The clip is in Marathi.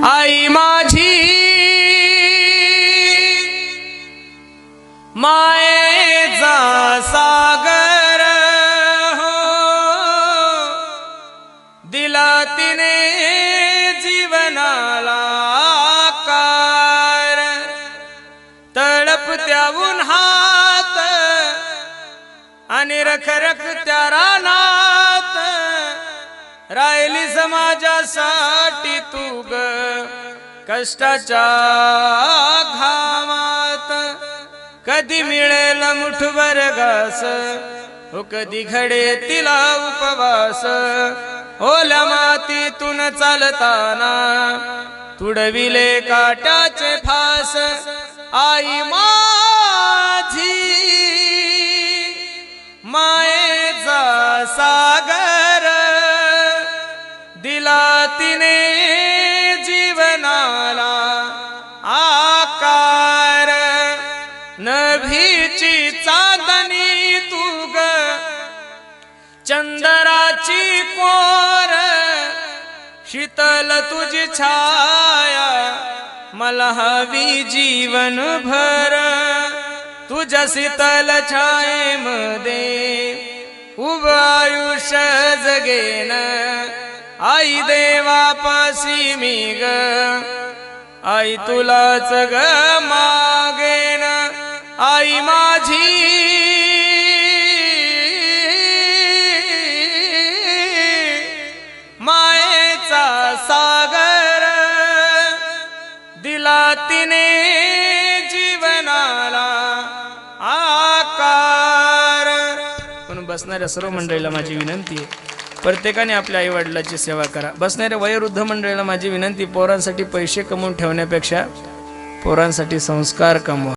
आई माझी मायेचा सागर हो, दिला तिने जीवनाला आकार. तळपत्या उन्हात आणि रखरखत्या रानात राहिली समाजासाठी तू ग कष्टाच्या घामात. कधी मिळेल मुठभर घास हो, कधी घडे तिला उपवास. ओल्या मातीतून चालताना तुडविले काट्याचे फास. आई माझी मायेचा सागर, दिला तिने जीवनाला आकार. नभीची चांदणी तू ग चंद्राची कोर, शीतल तुझी छाया मला हवी जीवन भर. तुझ्या शीतल छायेमध्ये उभं आयुष्य जगेन. आई देवापाशी मी ग आई तुलाच ग मागेन. आई माझी मायेचा सागर, दिला तिने जीवनाला आकार. पण बसणाऱ्या सर्व मंडळीला माझी विनंती आहे, प्रत्येकाने आपल्या आई वडिलांची सेवा करा. बसणाऱ्या वयोवृद्ध मंडळीला माझी विनंती, पोरांसाठी पैसे कमवून ठेवण्यापेक्षा पोरांसाठी संस्कार कमवा.